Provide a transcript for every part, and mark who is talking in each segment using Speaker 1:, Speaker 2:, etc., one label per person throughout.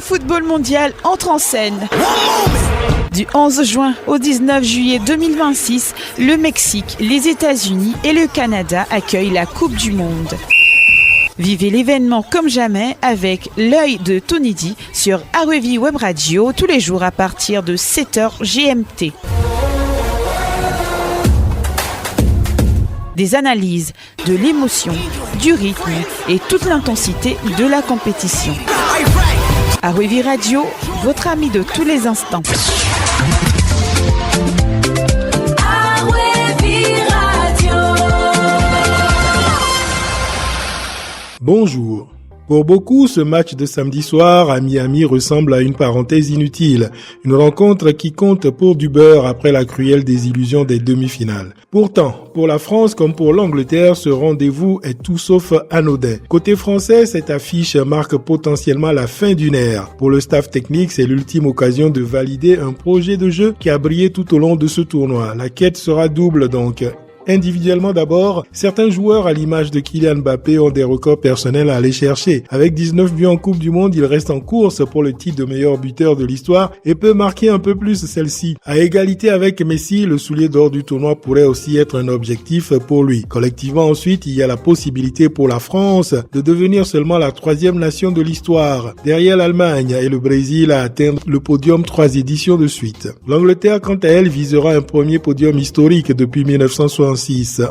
Speaker 1: football mondial entre en scène. Du 11 juin au 19 juillet 2026, le Mexique, les États-Unis et le Canada accueillent la Coupe du Monde. Vivez l'événement comme jamais avec l'œil de Tony D sur REV Web Radio tous les jours à partir de 7h GMT. Des analyses, de l'émotion, du rythme et toute l'intensité de la compétition. REV Radio, votre ami de tous les instants.
Speaker 2: Bonjour. Pour beaucoup, ce match de samedi soir à Miami ressemble à une parenthèse inutile, une rencontre qui compte pour du beurre après la cruelle désillusion des demi-finales. Pourtant, pour la France comme pour l'Angleterre, ce rendez-vous est tout sauf anodin. Côté français, cette affiche marque potentiellement la fin d'une ère. Pour le staff technique, c'est l'ultime occasion de valider un projet de jeu qui a brillé tout au long de ce tournoi. La quête sera double donc. Individuellement d'abord, certains joueurs à l'image de Kylian Mbappé ont des records personnels à aller chercher. Avec 19 buts en Coupe du Monde, il reste en course pour le titre de meilleur buteur de l'histoire et peut marquer un peu plus celle-ci. À égalité avec Messi, le soulier d'or du tournoi pourrait aussi être un objectif pour lui. Collectivement ensuite, il y a la possibilité pour la France de devenir seulement la 3e nation de l'histoire, derrière l'Allemagne et le Brésil à atteindre le podium 3 éditions de suite. L'Angleterre, quant à elle, visera un premier podium historique depuis 1966.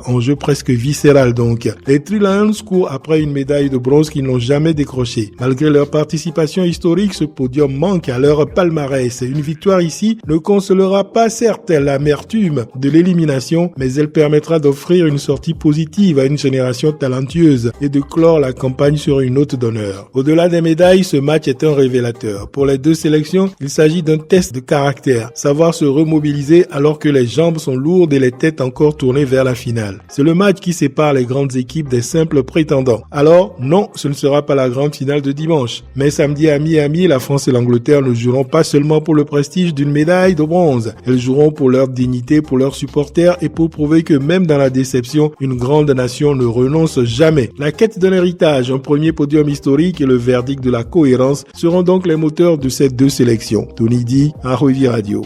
Speaker 2: Enjeu presque viscéral donc. Les Three Lions courent après une médaille de bronze qu'ils n'ont jamais décrochée. Malgré leur participation historique, ce podium manque à leur palmarès. Une victoire ici ne consolera pas certes l'amertume de l'élimination, mais elle permettra d'offrir une sortie positive à une génération talentueuse et de clore la campagne sur une note d'honneur. Au-delà des médailles, ce match est un révélateur. Pour les deux sélections, il s'agit d'un test de caractère. Savoir se remobiliser alors que les jambes sont lourdes et les têtes encore tournées vers la finale. C'est le match qui sépare les grandes équipes des simples prétendants. Alors, non, ce ne sera pas la grande finale de dimanche. Mais samedi à Miami, la France et l'Angleterre ne joueront pas seulement pour le prestige d'une médaille de bronze. Elles joueront pour leur dignité, pour leurs supporters et pour prouver que même dans la déception, une grande nation ne renonce jamais. La quête d'un héritage, un premier podium historique et le verdict de la cohérence seront donc les moteurs de ces deux sélections. Tony D, REV Radio.